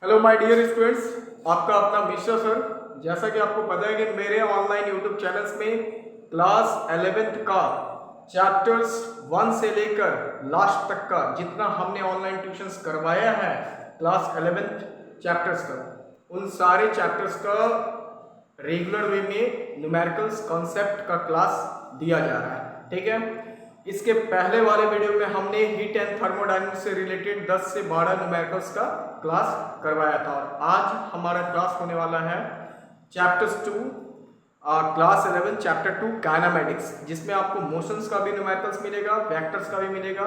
Hello my dear students, आपका अपना Mishra sir. जैसा कि आपको पता है कि मेरे ऑनलाइन यूट्यूब चैनल्स में क्लास 11th का चैप्टर्स 1 से लेकर लास्ट तक का जितना हमने ऑनलाइन ट्यूशंस करवाया है क्लास 11th चैप्टर्स का, उन सारे चैप्टर्स का रेगुलर वे में न्यूमेरिकल्स कॉन्सेप्ट का क्लास दिया जा रहा है। ठीक है, इसके पहले वाले वीडियो में हमने हीट एंड थर्मोडायनामिक्स से रिलेटेड 10 से 12 न्यूमेरिकल्स का क्लास करवाया था और आज हमारा क्लास होने वाला है चैप्टर्स 2 क्लास 11 चैप्टर 2 काइनेमेटिक्स, जिसमें आपको मोशंस का भी न्यूमेरिकल्स मिलेगा, वेक्टर्स का भी मिलेगा,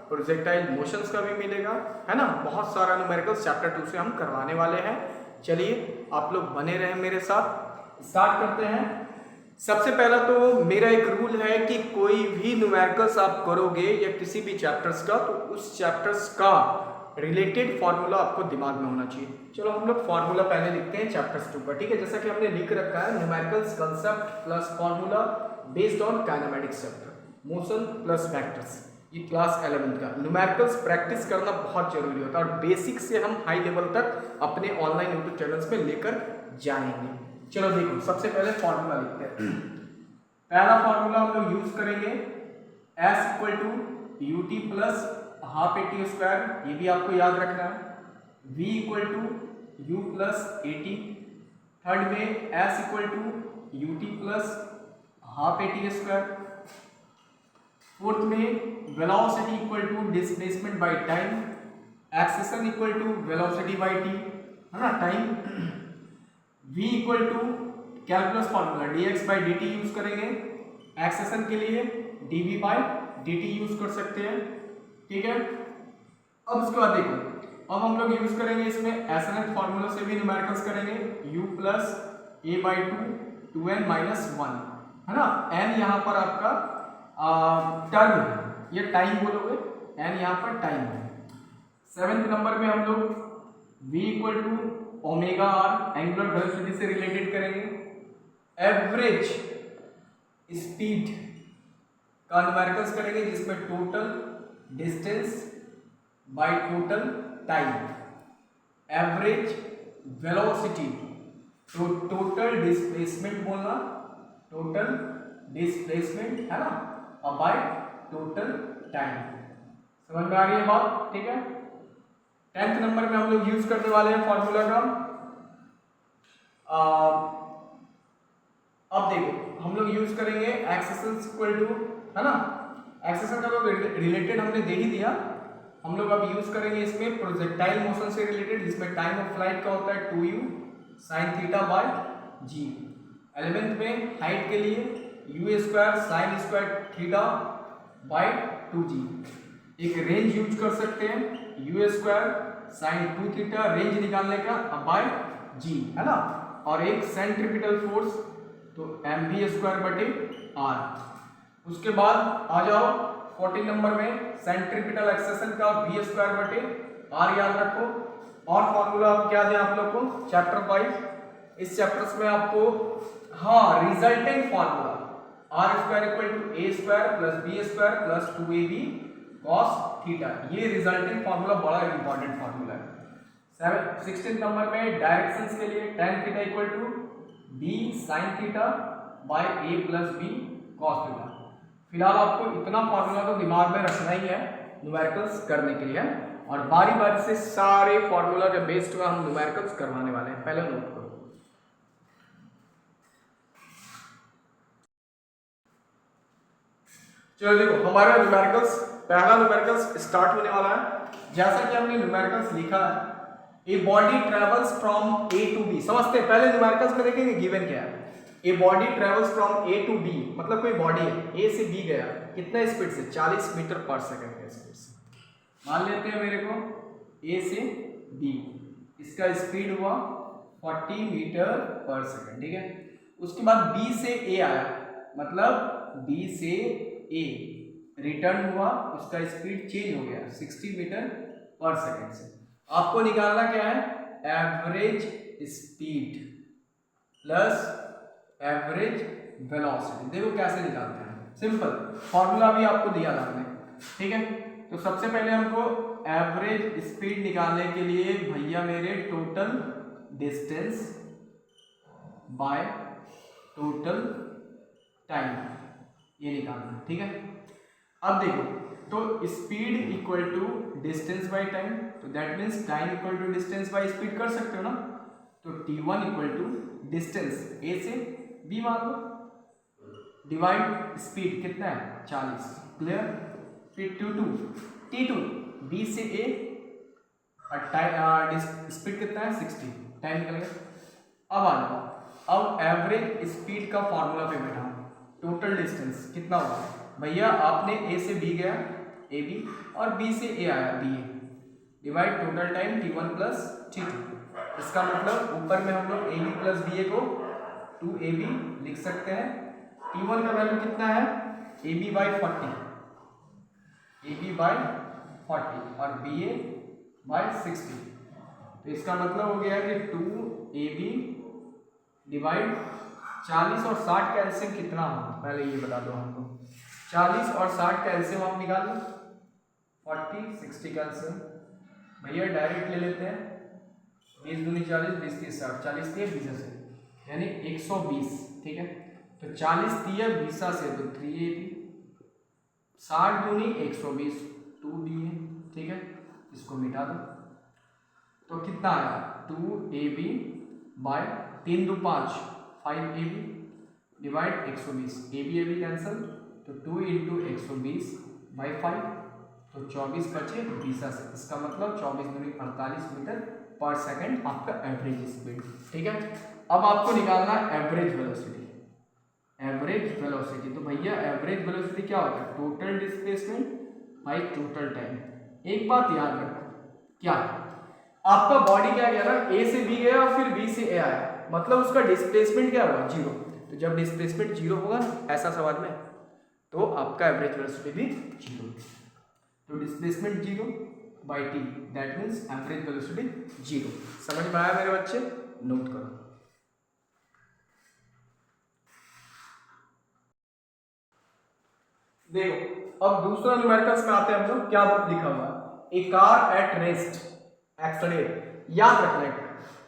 प्रोजेक्टाइल मोशंस का भी मिलेगा, है ना। बहुत सारा न्यूमेरिकल्स चैप्टर 2 से हम करवाने वाले हैं। चलिए आप लोग बने रहें मेरे साथ, स्टार्ट करते हैं। सबसे पहला तो मेरा एक रूल है कि कोई भी न्यूमेरिकल्स आप करोगे या किसी भी चैप्टर्स का, तो उस चैप्टर्स का रिलेटेड फार्मूला आपको दिमाग में होना चाहिए। चलो हम लोग फार्मूला पहले लिखते हैं चैप्टर्स 2 का। ठीक है, जैसा कि हमने लिख रखा है numericals concept plus formula based on kinematics chapter, motion plus vectors, ये क्लास 11 का। न्यूमेरिकल्स प्रैक्टिस करना बहुत जरूरी होता है और बेसिक से हम हाई लेवल तक अपने ऑनलाइन यूट्यूब चैनल्स में लेकर जाएंगे। चलो देखो, सबसे पहले फॉर्मूला लिखते हैं। पहला फॉर्मूला हम लोग यूज करेंगे S equal to u t plus half a t square, ये भी आपको याद रखना है। V equal to u plus a t. Third में S equal to u t plus half a t square. Fourth में velocity equal to displacement by time, acceleration equal to velocity by t, है ना, time. v equal to calculus formula dx by dt use करेंगे, acceleration के लिए dv by dt use कर सकते हैं। ठीक है, अब उसके बाद देखो, अब हम लोग यूज करेंगे इसमें एसएनएच फॉर्मूला से भी न्यूमेरिकल्स करेंगे, u plus A by two 2n minus 1, है ना। n यहाँ पर आपका टर्म है, ये टाइम बोलोगे, n यहाँ पर टाइम है। 7th नंबर में हम लोग v equal to omega r angular velocity से रिलेटेड करेंगे। एवरेज स्पीड का न्यूमेरिकल्स करेंगे, जिसमें total distance by total time, average velocity तो टोटल डिस्प्लेसमेंट बोलना, टोटल डिस्प्लेसमेंट, है ना, और बाय टोटल टाइम। समझ में आ रही है बात? ठीक है। 10th नंबर में हम लोग यूज करने वाले हैं फॉर्मूला का, अब देखो हम लोग यूज करेंगे एक्सेलेरेशन इक्वल टू, है ना, एक्सेलेरेशन का तो रिलेटेड हमने दे ही दिया। हम लोग अब यूज करेंगे इसमें प्रोजेक्टाइल मोशन से रिलेटेड, जिसमें टाइम ऑफ फ्लाइट का होता है 2u sin theta bye g। 11th में हाइट के लिए u square sin square theta by 2g। एक रेंज यूज कर सकते हैं u square sin 2 theta, range निकालने का, बाय g, है ना। और एक सेंट्रीपिटल फोर्स तो mv स्क्वायर बटे r। उसके बाद आ जाओ 14 नंबर में सेंट्रीपिटल एक्सेशन का v स्क्वायर बटे r याद रखो। और फॉर्मूला क्या दें आप लोग को चैप्टर वाइज, इस चैप्टर्स में आपको resultant formula r square equal to a square plus b square plus 2ab cos theta, ये रिजल्टेंट फॉर्मूला बड़ा इंपॉर्टेंट फॉर्मूला है। 16 नंबर में डायरेक्शंस के लिए tan theta equal to b sin theta by a plus b cos theta. फिलहाल आपको इतना formula तो दिमाग में रखना ही है न्यूमेरिकल्स करने के लिए, और बारी बारी से सारे फॉर्मूला के बेस्ड में हम न्यूमेरिकल्स करवाने वाले हैं। पहले नोट करो। चलो देखो, हमारा न्यूमेरिकल्स पहला न्यूमेरिकल्स स्टार्ट होने वाला है। जैसा कि हमने न्यूमेरिकल्स लिखा है, a body travels from A to B. समझते हैं, पहले न्यूमेरिकल्स में देखेंगे गिवन क्या है। A body travels from A to B, मतलब कोई बॉडी है ए से बी गया, कितना स्पीड से, 40 मीटर पर सेकंड के स्पीड से। मान लेते हैं मेरे को ए से बी, इसका स्पीड हुआ 40 मीटर पर सेकंड। ठीक है, उसके बाद बी से ए आया, मतलब बी से ए रिटर्न हुआ, उसका स्पीड चेंज हो गया 60 मीटर पर सेकंड से। आपको निकालना क्या है, average speed plus average velocity. देखो कैसे निकालते हैं, सिंपल फॉर्मूला भी आपको दिया था हमने। ठीक है, तो सबसे पहले हमको एवरेज स्पीड निकालने के लिए भैया मेरे total distance by total time ये निकालना है, ठीक है। अब देखो, तो speed equal to distance by time, तो that means time equal to distance by speed कर सकते हो ना। तो t1 equal to distance a से b मान लो, डिवाइड स्पीड कितना है 40, क्लियर। फिर t2 b से a और टाइम स्पीड कितना है 60, टाइम निकल गया। अब आ जाओ, अब एवरेज स्पीड का फॉर्मूला पे बैठा, टोटल डिस्टेंस कितना होगा भैया, आपने a से b गया ab और b से a आया ba, divide total time t1 plus t2। इसका मतलब ऊपर में हम लोग ab प्लस ba को 2ab लिख सकते हैं। t1 का वैल्यू कितना है ab बाई 40, ab बाई 40 और ba बाई 60। तो इसका मतलब हो गया कि 2ab डिवाइड 40 और 60 का एलसीएम कितना हो, पहले ये बता दो हमको। 40 और 60 का एलसीएम हम निकाल लो, 40 60 का एलसीएम भैया डायरेक्ट ले लेते हैं। 20 दूनी 40, 20 30 60, 40 दिए 20 से यानी 120, ठीक है। तो 40 दिए 20 से तो 380, 60 दूनी 120 2 दिए, ठीक है। इसको मिटा दो तो कितना आया 2ab bye 3 2 5 5ab divide 120, ab cancel तो 2 इंटू 120 बाई 5, तो 24 बचे 20 से। इसका मतलब 24 दूनी 48 मीटर पर सेकंड आपका एवरेज स्पीड, ठीक है। अब आपको निकालना है एवरेज वेलोसिटी। एवरेज वेलोसिटी तो भैया एवरेज वेलोसिटी क्या होता है, total displacement by total time. एक बात याद रखो, क्या आपका बॉडी क्या गया ना, a से b गया और फिर b से a आया, मतलब उसका डिस्प्लेसमेंट क्या हुआ 0। तो जब डिस्प्लेसमेंट 0 होगा ना ऐसा सवाल में, तो आपका एवरेज वेलोसिटी भी 0। तो displacement 0 by t, that means average velocity 0। समझ में आया मेरे बच्चे, नोट करो। देखो अब दूसरा न्यूमेरिकल्स में आते हैं हम लोग, क्या लिखा हुआ है, ए कार एट रेस्ट एक्सलेट। याद रखना है,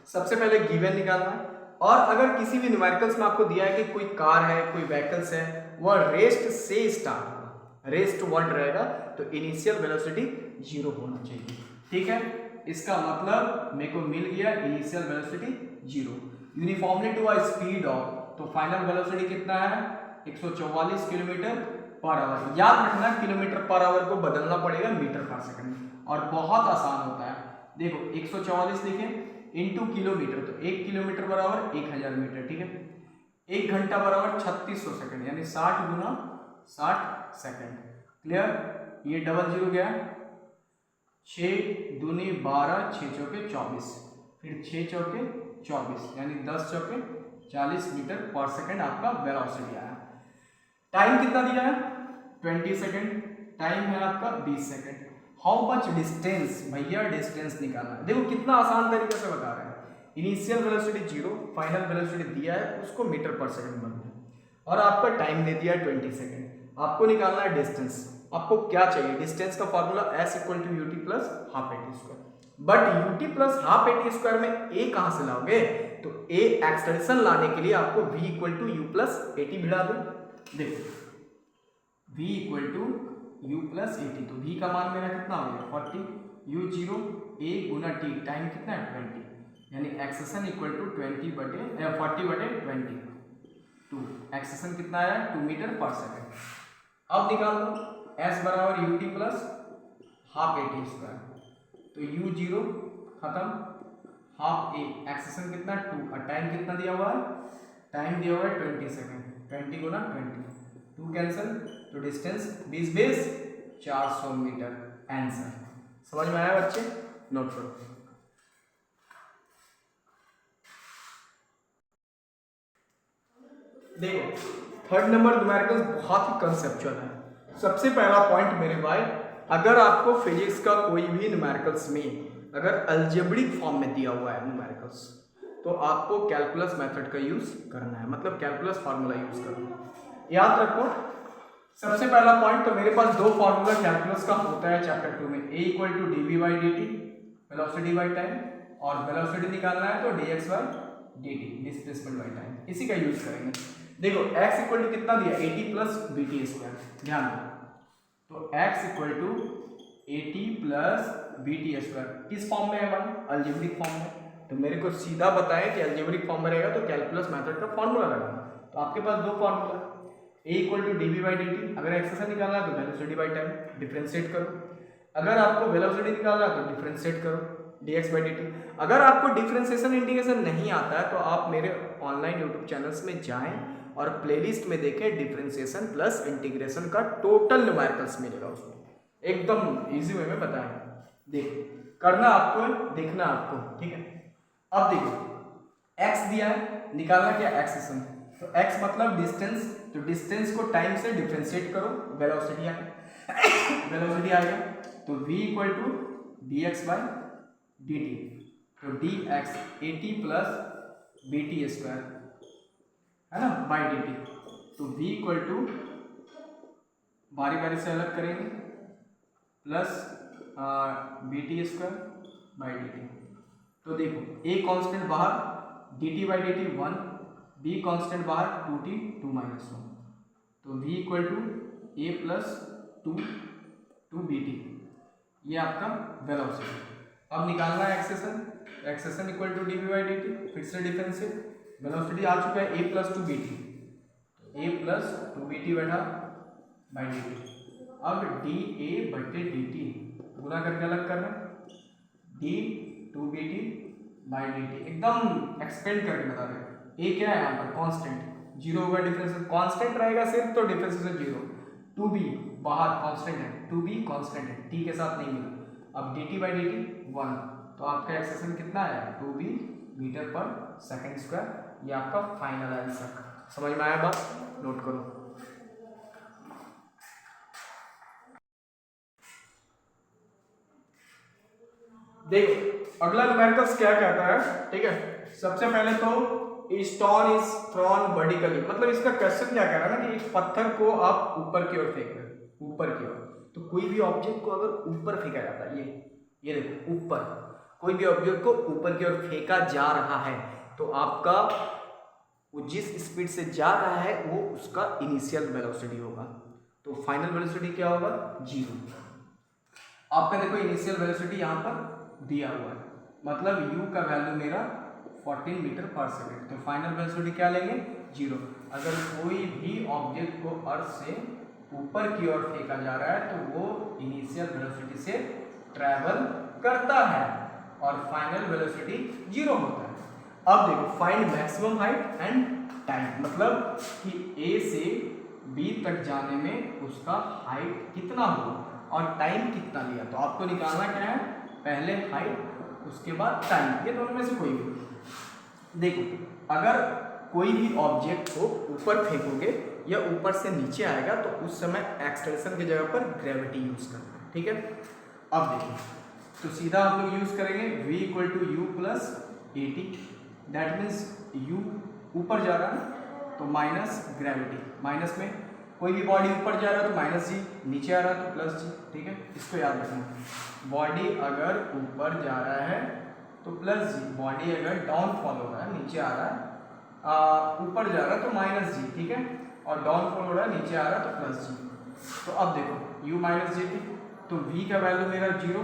सबसे पहले गिवन निकालना है, और अगर किसी भी न्यूमेरिकल्स में आपको दिया है कि कोई कार है कोई व्हीकल्स है, वह रेस्ट से स्टार्ट होगा, रेस्ट वर्ड रहेगा, तो इनिशियल वेलोसिटी 0 होना चाहिए, ठीक है। इसका मतलब मेरे को मिल गया initial velocity 0 uniformly to a speed of, तो फाइनल वेलोसिटी कितना है 144 किलोमीटर पर आवर। याद रखना किलोमीटर पर आवर को बदलना पड़ेगा मीटर पर सेकंड में, और बहुत आसान होता है। देखो 144 लिखे इंटू किलोमीटर, तो 1 किलोमीटर बराबर 1000 मीटर, ठीक है। 1 घंटा बराबर 3600 सेकंड, यानी 60 गुना 60 सेकंड, क्लियर। ये डबल जीरो गया, 6 दूनी 12 6 चौके 24, फिर 6 चौके 24 यानी 10 चौके 40 मीटर पर सेकंड आपका वेलोसिटी आया। टाइम कितना दिया है 20 सेकंड, टाइम है आपका 20 सेकंड। हाउ मच डिस्टेंस, भैया डिस्टेंस निकालना है। देखो कितना आसान तरीके से बता रहे हैं, इनिशियल वेलोसिटी 0, फाइनल वेलोसिटी दिया है उसको मीटर पर सेकंड बनना है, और आपका टाइम दे दिया है 20 सेकंड। आपको निकालना है डिस्टेंस। आपको क्या चाहिए, डिस्टेंस का formula s equal to ut plus half at square. But ut plus half at square में a कहां से लाओगे, तो a एक्सटेंशन लाने के लिए आपको v equal to u plus at भिड़ा दो। देखो v equal to u plus at, तो v का मान मेरा कितना हो गया 40, u 0 a Guna t, time कितना है 20, यानी एक्सेशन इक्वल टू 40 बटे 20, टू एक्सेशन कितना आया 2 मीटर पर सेकंड। अब निकाल दो s बराबर u t plus half at square, तो u 0 खत्म, हाफ a एक्सेशन कितना 2, और टाइम कितना दिया हुआ है, टाइम दिया हुआ है 20 सेकंड, 20 गुना 20, 2 कैंसिल, तो डिस्टेंस 20 बेस 400 मीटर, आंसर। समझ में आया बच्चे, नोट करो। देखो थर्ड नंबर न्यूमेरिकल्स बहुत ही कंसेप्चुअल है। सबसे पहला पॉइंट मेरे भाई, अगर आपको फिजिक्स का कोई भी न्यूमेरिकल्स में अगर अलजेब्रिक फॉर्म में दिया हुआ है न्यूमेरिकल्स, तो आपको कैलकुलस मेथड का यूज करना है, मतलब कैलकुलस फार्मूला यूज करना है। याद रखो सबसे पहला पॉइंट, तो मेरे पास दो फॉर्मूला कैलकुलस का होता है चैप्टर 2 में, a equal to dv/dt velocity by time, और वेलोसिटी निकालना है तो dx/dt डिस्प्लेसमेंट बाय टाइम, इसी का यूज करेंगे। देखो x इक्वल टू कितना दिया, 80 प्लस bt स्क्वायर, ध्यान दो, तो x equal to 80 plus bt square किस फॉर्म में है भाई, अलजेब्रिक फॉर्म में। तो मेरे को सीधा बताएं कि अलजेब्रिक फॉर्म में रहेगा तो कैलकुलस मेथड का फॉर्मूला लगाना। तो आपके पास दो formula, a equal to dv/dt, अगर x से निकालना है तो वेलोसिटी बाय टाइम डिफरेंशिएट करो, अगर आपको वेलोसिटी निकालना है तो डिफरेंशिएट करो dx/dt। अगर आपको डिफरेंशिएशन इंटीग्रेशन नहीं आता है तो आप मेरे ऑनलाइन यूट्यूब चैनल्स में जाएं और प्लेलिस्ट में देखें, डिफरेंशिएशन प्लस इंटीग्रेशन का टोटल न्यूमेरिकल्स मिलेगा उसमें, एकदम इजी वे में बताएंगे। देखो करना आपको, देखना आपको, ठीक है। अब देखो x दिया है, निकालना क्या एक्सेशन, तो x मतलब डिस्टेंस, तो डिस्टेंस को टाइम से डिफरेंशिएट करो, वेलोसिटी आएगा वेलोसिटी आएगा, तो v इक्वल टू dx/dt, तो dx 80 प्लस bt स्क्वायर है ना बाई dt, तो v इक्वल टू बारी बारी से अलग करेंगे plus bt square by dt। तो देखो a कांस्टेंट बाहर, dt/dt 1, b कांस्टेंट बाहर 2t 2 माइनस 1, तो v equal to a plus 2 bt, ये आपका वेलोसिटी। अब निकालना है accession, accession equal to dv/dt, फिर से डिफरेंशिएट, वेलोसिटी आ चुका है a plus 2 bt, a plus 2 bt बैठा बाई dt। अब dA/dt गुना करके अलग करना, d2bt बाई dt, एकदम एक्सपेंड करके बता रहे हैं। a क्या है यहाँ पर, कांस्टेंट, जीरो होगा डिफरेंशिएशन, कांस्टेंट रहेगा सिर्फ तो डिफरेंशिएशन जीरो, 2b बाहर कांस्टेंट है, 2b कांस्टेंट है, t के साथ नहीं मिला। अब dt/dt 1, तो आपका एक्सेशन कितना है, 2b मीटर पर सेकेंड स्क्वायर, ये आपका फाइनल आंसर। समझ में आया बात, नोट करो। देखो अगला न्यूमेरिकल्स क्या कहता है, ठीक है। सबसे पहले तो स्टोन इज थ्रोन वर्टिकली, मतलब इसका क्वेश्चन क्या कह रहा है ना कि एक पत्थर को आप ऊपर की ओर फेंक रहे हो, ऊपर की ओर, तो कोई भी ऑब्जेक्ट को अगर ऊपर फेंका जाता है, ये देखो ऊपर, कोई भी ऑब्जेक्ट को ऊपर की ओर फेंका जा रहा है, तो आपका वो जिस स्पीड से जा रहा है वो उसका इनिशियल वेलोसिटी होगा, तो फाइनल वेलोसिटी क्या होगा, 0। आपका देखो इनिशियल वेलोसिटी यहाँ पर दिया हुआ है, मतलब u का वैल्यू मेरा 14 मीटर पर सेकेंड, तो फाइनल वेलोसिटी क्या लेंगे, 0। अगर कोई भी ऑब्जेक्ट को अर्थ से ऊपर की ओर फेंका जा रहा है तो वो इनिशियल वेलोसिटी से ट्रैवल करता है और फाइनल वेलोसिटी 0 होता है। अब देखो find maximum height and time, मतलब कि a से b तक जाने में उसका हाइट कितना होगा और टाइम कितना लिया। तो आपको निकालना क्या है, पहले हाइट उसके बाद टाइम, ये दोनों में से कोई भी। देखो अगर कोई भी ऑब्जेक्ट को ऊपर फेंकोगे या ऊपर से नीचे आएगा तो उस समय एक्सटेंशन की जगह पर ग्रेविटी यूज करना है, ठीक है। अब देखिए तो सीधा हम लोग यूज करेंगे v equal to u plus 80, that means u ऊपर जा रहा है तो माइनस ग्रेविटी, माइनस में कोई भी बॉडी ऊपर जा रहा है तो माइनस जी, नीचे आ रहा है तो प्लस जी, ठीक है। इसको याद रखना, बॉडी अगर ऊपर जा रहा है तो प्लस जी, बॉडी अगर डाउनफॉल हो रहा है, नीचे आ रहा है, ऊपर जा रहा है तो माइनस जी, ठीक है, और डाउनफॉल हो रहा है, नीचे आ रहा है तो प्लस जी। तो अब देखो u माइनस जी थी, तो v का वैल्यू मेरा 0,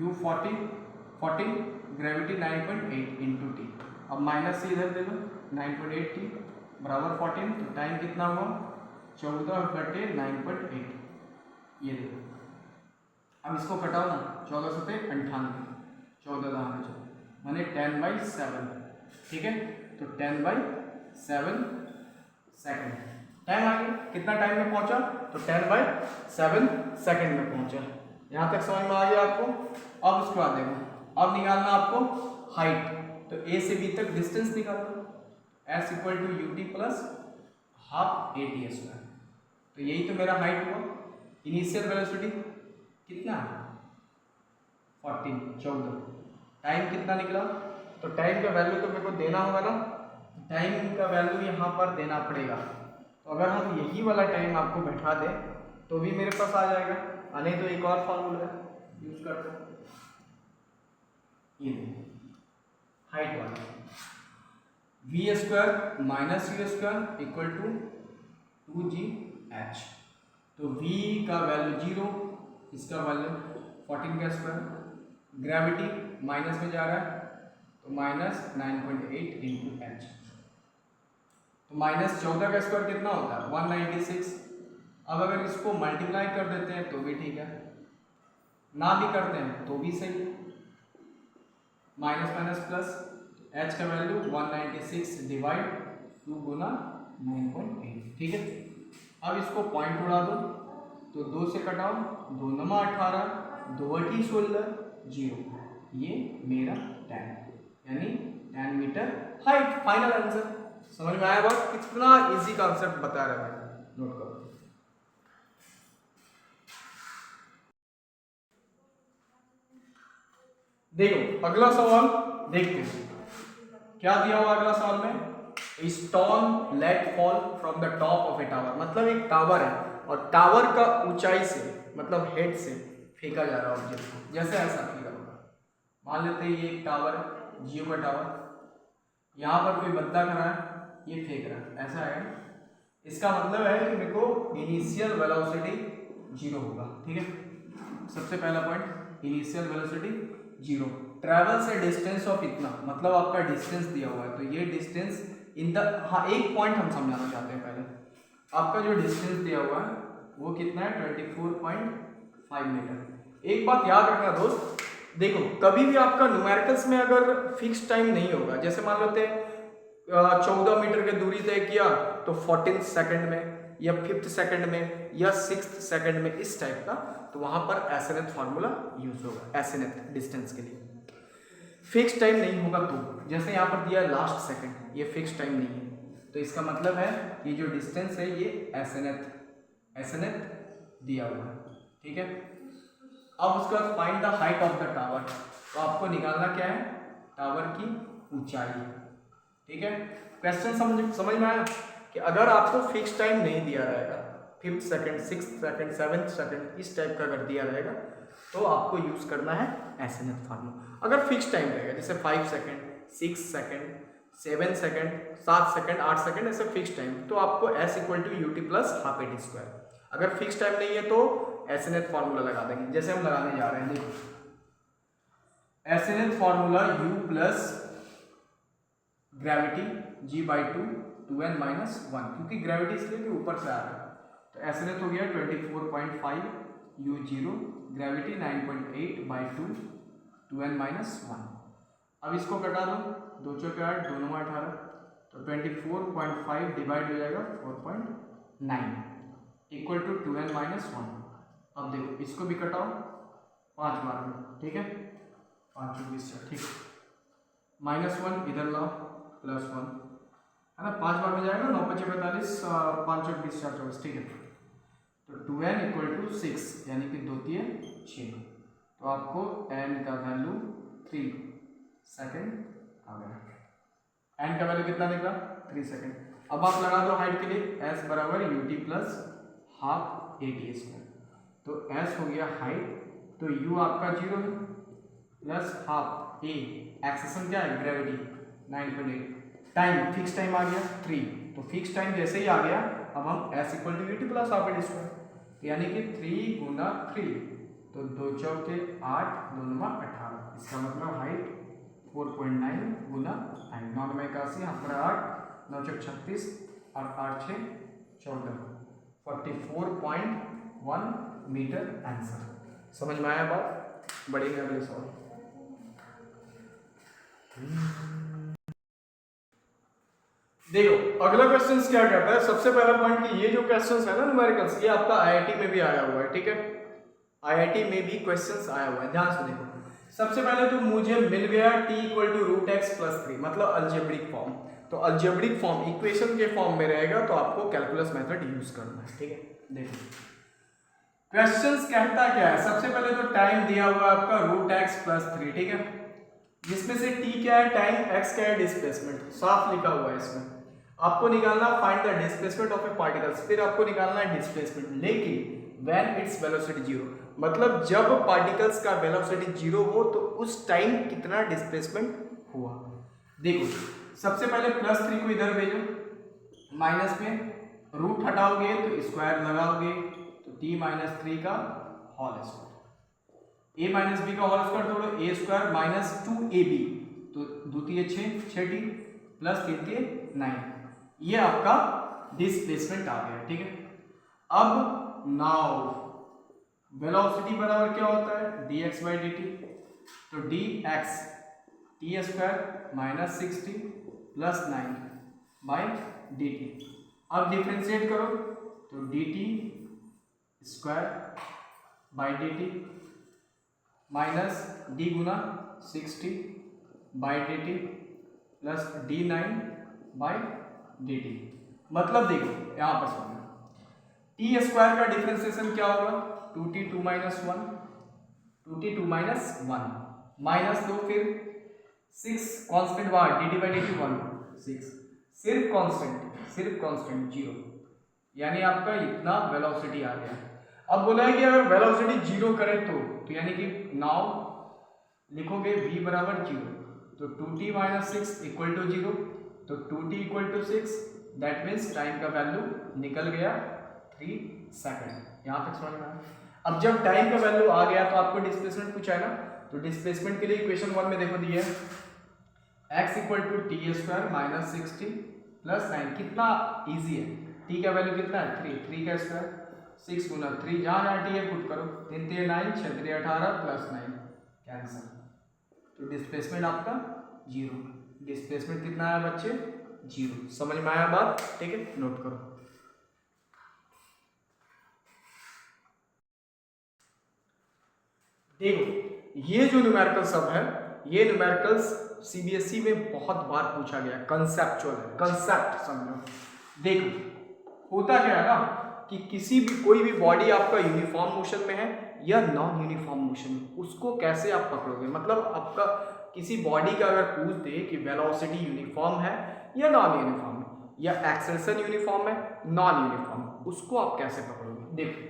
u 14, ग्रेविटी 9.8 इंटू टी, अब माइनस से इधर दे दो 9.8 टी बराबर 14, तो टाइम कितना हुआ 14/9.8, ये देखो। अब इसको घटाओ ना, 14 से 98, 14 माने 10/7, ठीक है, तो 10/7 सेकेंड टाइम आ गया। कितना टाइम में पहुंचा, तो 10/7 सेकेंड में पहुंचा। यहाँ तक समझ में आ गया आपको। अब उसके बाद देखो, अब निकालना आपको हाइट, तो a से b तक डिस्टेंस निकालो, s equal to ut plus half at square, तो यही तो मेरा हाइट हुआ। इनिशियल वेलोसिटी कितना है 14, टाइम कितना निकला, तो टाइम का वैल्यू तो मेरे को देना होगा ना, टाइम का वैल्यू यहाँ पर देना पड़ेगा। तो अगर हम यही वाला टाइम आपको बैठा दें तो भी मेरे पास आ जाएगा, नहीं तो एक और फार्मूला यूज करते हैं, ये हाइट वाला, v square minus u square equal to 2gh। तो v का वैल्यू 0, इसका वैल्यू 14 का स्क्वायर, ग्रेविटी माइनस में जा रहा है तो माइनस 9.8 इंटू एच, तो माइनस 14 का स्क्वायर कितना होता है 196। अब अगर इसको मल्टीप्लाई कर देते हैं तो भी ठीक है, ना भी करते हैं तो भी सही है, माइनस माइनस प्लस, h का वैल्यू 196 डिवाइड 2 गुना 9.8, ठीक है। अब इसको पॉइंट उड़ा दो तो 2 से कटाओ, 2 नमा 18, 2 अठी 16, 0, ये मेरा 10 यानी 10 मीटर हाइट। Final answer. समझ में आया बात? कितना इजी कॉन्सेप्ट बता रहा है, नोट करो। देखो अगला सवाल देखते हैं क्या दिया हुआ अगला सवाल में। Stone let fall from the top of a tower, मतलब एक टावर है और टावर का ऊंचाई से मतलब हेड से फेंका जा रहा है ऑब्जेक्ट को, जैसे ऐसा फेंका होगा। मान लेते हैं ये एक टावर है, जियो का टावर, यहाँ पर कोई बंदा खड़ा है, ये फेंक रहा है, ऐसा है। इसका मतलब है कि मेरे को इनिशियल वेलोसिटी 0 होगा, ठीक है। सबसे पहला पॉइंट, इनिशियल वेलोसिटी 0। ट्रैवल से डिस्टेंस ऑफ इतना, मतलब आपका डिस्टेंस दिया हुआ है, तो ये डिस्टेंस इन द, हाँ एक पॉइंट हम समझाना चाहते हैं पहले। आपका जो डिस्टेंस दिया हुआ है वो कितना है 24.5 मीटर। एक बात याद रखना दोस्त, देखो कभी भी आपका न्यूमेरिकल्स में अगर फिक्स टाइम नहीं होगा, जैसे मान लेते हैं 14 मीटर की दूरी तय किया तो 14 सेकंड में या 5th सेकंड में या 6th सेकंड में, इस टाइप का, तो वहां पर एसएनएथ फार्मूला यूज होगा एसएनएथ डिस्टेंस के लिए। फिक्स टाइम नहीं होगा तो जैसे यहाँ पर दिया लास्ट सेकंड, ये फिक्स टाइम नहीं है, तो इसका मतलब है ये जो डिस्टेंस है ये एसएनएथ दिया हुआ है, ठीक है। अब उसके बाद find the height of the tower, तो आपको निकालना क्या है, टावर की ऊंचाई, ठीक है। क्वेश्चन समझ में आया कि अगर आपको फिक्स टाइम नहीं दिया रहेगा, 5th second 6th second 7th second इस टाइप का अगर दिया रहेगा तो आपको यूज करना है एसएनएथ फार्मूला। अगर फिक्स टाइम रहेगा जैसे 5 second 6 second 7 second 7 second 8 second ऐसे फिक्स टाइम, तो आपको S = UT + ½ AT स्क्वायर। अगर फिक्स टाइम नहीं है तो एसएनएथ फार्मूला लगा देंगे, जैसे हम लगाने जा रहे हैं। देखो एसएनएथ formula U + gravity G/2 2n - 1, क्योंकि ग्रेविटी इसलिए कि ऊपर से आ रहा है, तो एसएनएथ हो गया 24.5 U0, ग्रेविटी 9.8/2 2n - 1। अब इसको कटा दो, 2 चौके 8 2 9 18, तो 24.5 डिवाइड हो जाएगा 4.9 = 2n - 1। अब देखो इसको भी कटाओ 5 बार में, ठीक है, 5 × 20, ठीक है, -1 इधर लाओ +1 है ना, 5 बार में जाएगा, 9 × 5 = 45, 5 × 20 4 × 24, ठीक है। तो 2n = 6 यानी कि 2 × 3 = 6, तो आपको n का वैल्यू 3 सेकंड आ गया। n का वैल्यू कितना निकला 3 सेकंड। अब आप लगा दो हाइट के लिए, S = UT + ½ AT स्क्वायर, तो S हो गया हाइट, तो U आपका 0 है प्लस ½ A, एक्सेशन क्या है ग्रेविटी 9.8, टाइम फिक्स टाइम आ गया 3, तो फिक्स टाइम जैसे ही आ गया अब हम S = UT + ½ AT स्क्वायर, यानी कि 3 × 3, तो 2 चौके 8 2 9 18, इसका मतलब हाइट 4.9 × 9, 9 में 81, 8 9 चौक 36 और 8 6 14, 44.1 मीटर आंसर। समझ में आया बात? बढ़ेगा अगले सवाल। देखो अगला क्वेश्चन क्या कहता है, सबसे पहला पॉइंट कि ये जो क्वेश्चंस है ना न्यूमेरिकल्स, ये आपका आईआईटी में भी आया हुआ है, ठीक है, आईआईटी में भी क्वेश्चंस आया हुआ है, ध्यान से देखो। सबसे पहले तो मुझे मिल गया t = √x + 3, मतलब अलजेब्रिक फॉर्म, तो अलजेब्रिक फॉर्म इक्वेशन के फॉर्म में रहेगा, तो आपको कैलकुलस मेथड यूज करना है, ठीक है। देखो क्वेश्चंस कहता क्या है, सबसे पहले तो टाइम दिया हुआ है आपका √x + 3, ठीक है, जिसमें से t क्या है टाइम, x क्या है डिस्प्लेसमेंट, साफ लिखा हुआ है इसमें। आपको निकालना find the displacement of A particles, फिर आपको निकालना है डिस्प्लेसमेंट, लेकिन व्हेन इट्स वेलोसिटी जीरो, मतलब जब पार्टिकल्स का वेलोसिटी जीरो हो तो उस टाइम कितना डिस्प्लेसमेंट हुआ। देखो सबसे पहले +3 को इधर भेजो, माइनस में रूट हटाओगे तो स्क्वायर लगाओगे तो t - 3 का होल स्क्वायर, a - b का होल स्क्वायर तोड़ो, a स्क्वायर माइनस 2ab, तो 2 × 6 6t प्लस 3 × 9, ये आपका डिस्प्लेसमेंट आ गया। ठीक है, अब नाउ वेलोसिटी बराबर क्या होता है dx/dt, तो dx t square minus 6t plus 9/dt। अब डिफ्रेंशिएट करो तो dt square by dt minus d Guna 6t/dt plus d9/dt। मतलब देखो यहाँ पर सुनो, टी स्क्वायर का डिफ्रेंसिएशन क्या होगा 2t 2 - 1, 2t 2 - 1 माइनस दो, फिर 6 कांस्टेंट बाहर, dt/dt 1 6, सिर्फ कांस्टेंट 0, यानी आपका इतना वेलोसिटी आ गया। अब बोला है कि अगर वेलोसिटी जीरो करें तो यानी कि नाउ लिखोगे v बराबर 0, तो 2t - 6 = 0, तो 2t = 6, दैट मीन्स टाइम का वैल्यू निकल गया 3 सेकंड। यहाँ तक समझ में आया। अब जब टाइम का वैल्यू आ गया तो आपको डिस्प्लेसमेंट पूछा है ना, तो डिस्प्लेसमेंट के लिए इक्वेशन 1 में देखो दिया है x = t² minus 6t plus 9, कितना इजी है, t का वैल्यू कितना है 3, 3 का स्क्वायर 6 गुना 3, जहाँ जहाँ t है पुट करो, 3 × 9 6 × 18 प्लस 9 कैंसिल, तो डिस्प्लेसमेंट आपका 0। डिस्प्लेसमेंट कितना है बच्चे 0। समझ में आया बात? ठीक है, नोट करो। देखो ये जो न्यूमेरिकल सब है, ये न्यूमेरिकल्स सीबीएसई में बहुत बार पूछा गया, कंसेप्चुअल है, कंसेप्ट समझो। देखो होता क्या है ना कि किसी भी कोई भी बॉडी आपका यूनिफॉर्म मोशन में है या नॉन यूनिफॉर्म मोशन में, उसको कैसे आप पकड़ोगे, मतलब आपका किसी बॉडी का अगर पूछ दे कि वेलोसिटी यूनिफॉर्म है या नॉन यूनिफॉर्म है, या एक्सेलरेशन यूनिफॉर्म है नॉन यूनिफॉर्म, उसको आप कैसे पकड़ोगे। देखो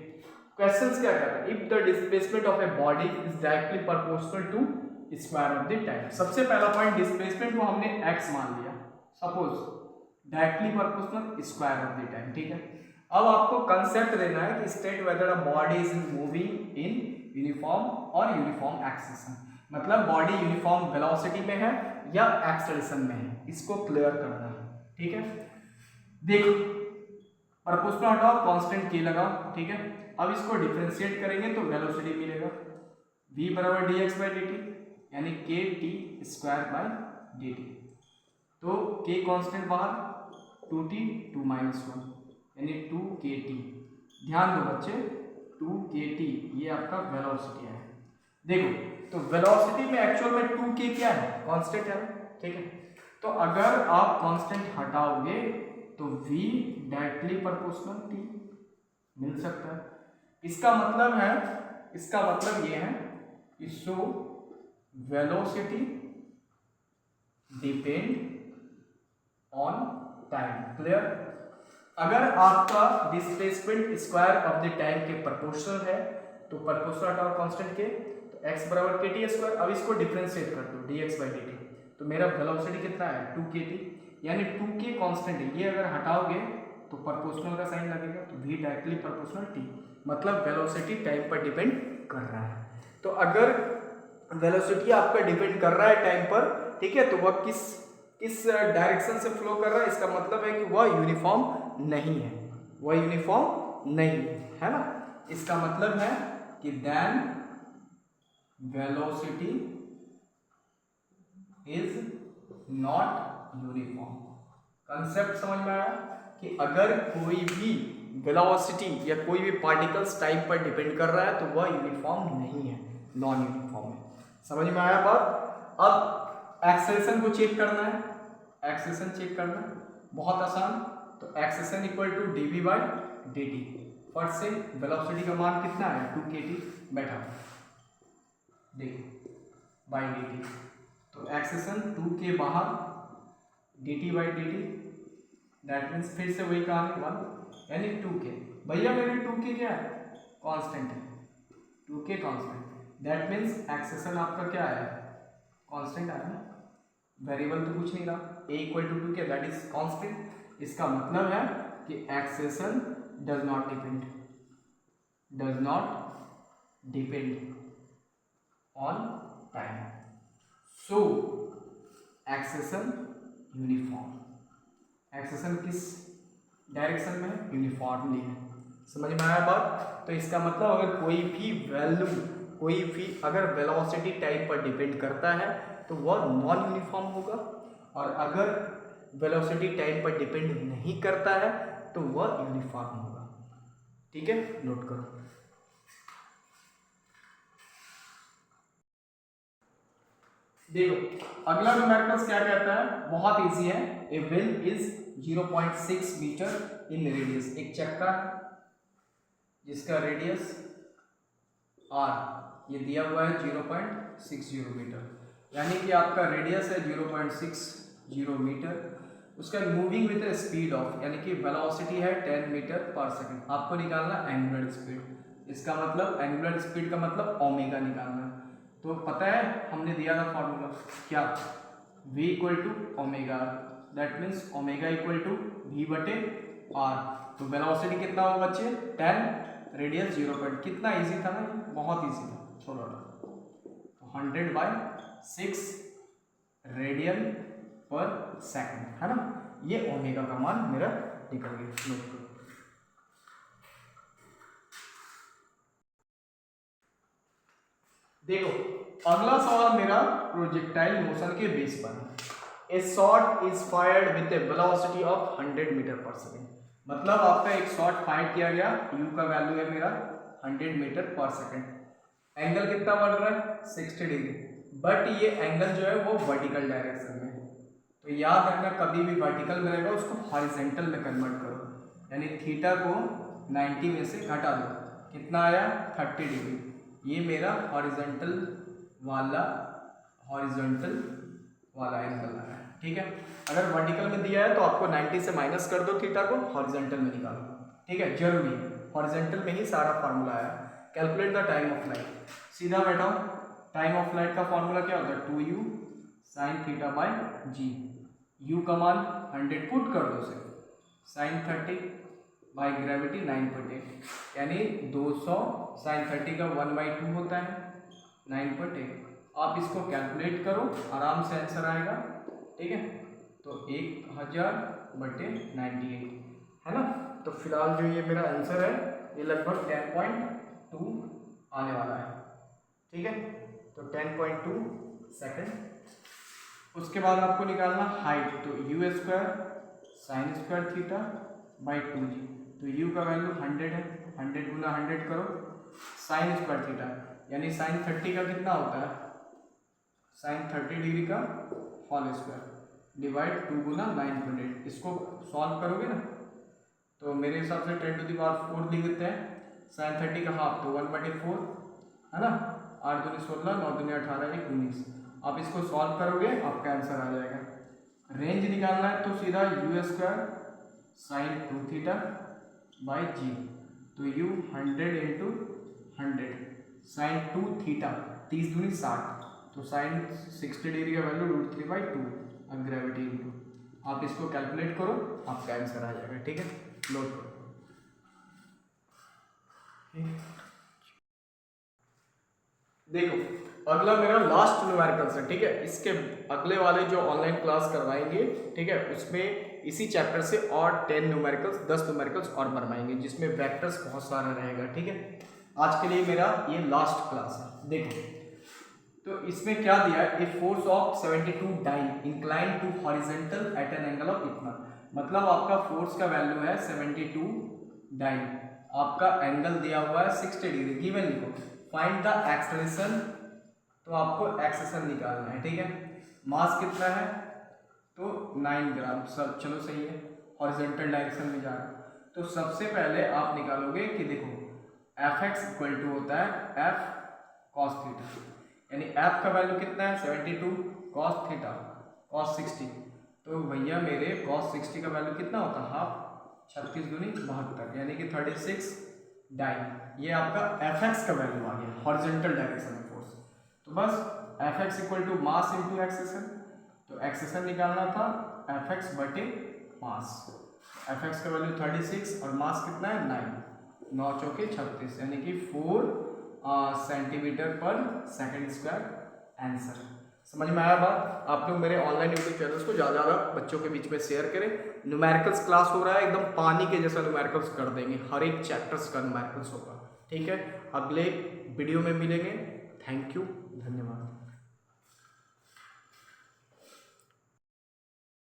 क्वेश्चंस क्या कहता है, if the displacement of a body is directly proportional to square of the time. सबसे पहला पॉइंट, डिस्प्लेसमेंट को हमने x मान लिया, suppose directly proportional square of the time. ठीक है, अब आपको कंसेप्ट देना है कि state whether a body is moving in uniform और यूनिफॉर्म एक्सेलेरेशन, मतलब बॉडी यूनिफॉर्म वेलोसिटी में है या एक्सेलेरेशन में है, इसको क्लियर करना है। ठीक है, देखो प्रोपोर्शनल हटाओ, कांस्टेंट k लगाओ। ठीक है, अब इसको डिफरेंशिएट करेंगे तो वेलोसिटी मिलेगा v बराबर dx/dt, यानी kt²/dt, तो k कांस्टेंट बाहर, 2t 2 - 1 यानी 2kt। ध्यान दो बच्चे 2kt ये आपका वेलोसिटी है। देखो तो वेलोसिटी में एक्चुअल में 2k क्या है, कांस्टेंट है। ठीक है, तो अगर आप कांस्टेंट हटाओगे तो v डायरेक्टली प्रोपोर्शनल t मिल सकता है। इसका मतलब ये है कि so velocity depend on time. Clear? अगर आपका displacement square of the time के प्रोपोर्शनल है तो प्रोपोर्शनल हटाओ कांस्टेंट के, तो x बराबर kt²। अब इसको डिफरेंशिएट कर दो dx/dt, तो मेरा वेलोसिटी कितना है 2kt, यानी 2k कांस्टेंट है, ये अगर हटाओगे तो प्रोपोर्शनल का साइन लगेगा, तो v डायरेक्टली प्रोपोर्शनल t, मतलब वेलोसिटी टाइम पर डिपेंड कर रहा है। तो अगर वेलोसिटी आपका डिपेंड कर रहा है टाइम पर, ठीक है, तो वह किस डायरेक्शन से फ्लो कर रहा है, इसका मतलब है कि वह यूनिफॉर्म नहीं है, वह यूनिफॉर्म नहीं है ना। इसका मतलब है कि then velocity is not uniform. Concept समझ में आया कि अगर कोई भी वेलोसिटी या कोई भी पार्टिकल्स टाइम पर डिपेंड कर रहा है तो वह यूनिफॉर्म नहीं है, नॉन यूनिफॉर्म है। समझ में आया बात? अब एक्सेलेरेशन को चेक करना है, एक्सेलेरेशन चेक करना है बहुत आसान, तो एक्सेलेरेशन इक्वल टू dv/dt। फट से वेलोसिटी का मान कितना है 2kt, बैठा देखो बाई dt, तो एक्सेलेरेशन 2k बाहर dt/dt दैट मीन्स फिर से वही कहानी 1 यानी 2k। भैया मेरे 2k क्या है, कांस्टेंट है, 2k constant. That means accession आपका क्या है, कांस्टेंट आया ना, वेरिएबल तो कुछ नहीं रहा, a equal to 2k that is constant. इसका मतलब है कि acceleration does not depend on time, so acceleration uniform. Acceleration किस डायरेक्शन में है, यूनिफॉर्मली है। समझ में आया बात। तो इसका मतलब अगर कोई भी वैल्यू, कोई भी अगर वेलोसिटी टाइम पर डिपेंड करता है तो वह नॉन यूनिफॉर्म होगा, और अगर वेलोसिटी टाइम पर डिपेंड नहीं करता है तो वह यूनिफॉर्म होगा। ठीक है, नोट करो। देखो अगला न्यूमेरिकल्स क्या कहता है, बहुत इजी है। A wheel is 0.6 metre in radius. एक चक्का जिसका रेडियस r ये दिया हुआ है 0.60 मीटर, यानी कि आपका रेडियस है 0.60 मीटर, उसका मूविंग विद स्पीड ऑफ, यानी कि वेलोसिटी है 10 मीटर पर सेकंड। आपको निकालना एंगुलर स्पीड। इसका मतलब एंगुलर स्पीड का मतलब ओमेगा निकालना है। तो पता है हमने दिया था फॉर्मूला क्या, v equal to omega, that means omega equal to v बटे r। तो वेलोसिटी कितना होगा बच्चे, 10, रेडियस 0. कितना इजी था ना, बहुत इजी था, छोड़ो। तो 100/6 रेडियन पर सेकंड है ना, ये ओमेगा का मान मेरा निकल गया। देखो अगला सवाल मेरा प्रोजेक्टाइल मोशन के बेस पर है। A shot is fired with a velocity of 100 metre per second. मतलब आपका एक शॉट फायर किया गया, u का वैल्यू है मेरा 100 मीटर पर सेकंड। एंगल कितना बढ़ रहा है, 60 डिग्री, बट ये एंगल जो है वो वर्टिकल डायरेक्शन में है। तो याद रखना कभी भी वर्टिकल में रहेगा उसको हॉरिजॉन्टल में कन्वर्ट करो, यानी थीटा को 90 में से घटा दो, कितना आया 30 डिग्री। ये मेरा हॉरिजॉन्टल वाला एंगल आ रहा है। ठीक है, अगर वर्टिकल में दिया है तो आपको 90 से माइनस कर दो थीटा को, हॉरिजॉन्टल में निकालो। ठीक है, जरूरी है, हॉरिजॉन्टल में ही सारा फार्मूला आया। Calculate the time of light, सीधा बैठाओ। टाइम ऑफ लाइट का फॉर्मूला क्या होता है, 2u sin theta bye g। u का मान 100 पुट कर दो सिर्फ, sin 30 बाई ग्रेविटी 9.8, यानी 200 sin 30 का 1/2 होता है 9.8। आप इसको कैलकुलेट करो, आराम से आंसर आएगा। ठीक है, तो 1000/98 है ना। तो फिलहाल जो ये मेरा आंसर है ये लगभग 10.2 आने वाला है। ठीक है, तो 10.2 सेकंड। उसके बाद आपको निकालना हाइट, तो u² sin square theta by 2g। तो u का वैल्यू 100 है, 100 गुना 100 करो, sin स्क्वायर थीटा यानी sin 30 का कितना होता है, sin 30 डिग्री का होल स्क्वायर डिवाइड 2 गुना 9.8। इसको सॉल्व करोगे ना तो मेरे हिसाब से 10⁴ लिख देते हैं। sin 30 का हाफ तो 1/4 है ना, 8 दूनी 16, 9 दूनी 18, 1 19। आप इसको सॉल्व करोगे आपका आंसर आ जाएगा। रेंज निकालना है तो सीधा u² sin 2 theta by g। तो u 100 इंटू 100 sin 2 थीटा 30 दूनी 60, तो sin 60 डिग्री का वैल्यू √3/2 और ग्रेविटी इंटू। आप इसको कैलकुलेट करो आपका आंसर आ जाएगा। ठीक है, नोट करो। देखो अगला मेरा लास्ट न्यूमेरिकल्स है। ठीक है, इसके अगले वाले जो ऑनलाइन क्लास करवाएंगे, ठीक है, उसमें इसी चैप्टर से और 10 न्यूमेरिकल्स 10 न्यूमेरिकल्स और बनवाएंगे जिसमें वेक्टर्स बहुत सारा रहेगा। ठीक है, आज के लिए मेरा ये लास्ट क्लास है। देखो तो इसमें क्या दिया है, a force of 72 dyne incline to horizontal at an angle of इतना। मतलब आपका फोर्स का वैल्यू है 72 डाइन, आपका एंगल दिया हुआ है 60 डिग्री, गिवन लिखो। फाइंड द एक्सेलरेशन, तो आपको एक्सेलरेशन निकालना है। ठीक है, मास कितना है तो 9 ग्राम, सब चलो सही है, हॉरिजॉन्टल डायरेक्शन में जा रहा है। तो सबसे पहले आप निकालोगे कि देखो Fx इक्वल टू होता है F cos थीटा, यानी F का वैल्यू कितना है 72 cos थीटा cos 60। तो तो भैया मेरे cos 60 का वैल्यू कितना होता है, हाफ, 36 दूनी 72, यानी कि 36 डाइन। ये आपका Fx का वैल्यू आ गया हॉरिजॉन्टल डायरेक्शन में फोर्स। तो बस Fx equal to mass into acceleration, तो एक्सेशन निकालना था Fx बटे मास। Fx का वैल्यू 36 और मास कितना है 9, 9 चौके 36, यानी कि 4 सेंटीमीटर पर सेकंड स्क्वायर आंसर। समझ में आया बात? आप लोग मेरे ऑनलाइन यूट्यूब चैनल्स को ज़्यादा बच्चों के बीच में शेयर करें। न्यूमेरिकल्स क्लास हो रहा है, एकदम पानी के जैसा न्यूमेरिकल्स कर देंगे, हर एक चैप्टर्स का न्यूमेरिकल्स होगा। ठीक है, अगले वीडियो में मिलेंगे। थैंक यू, धन्यवाद।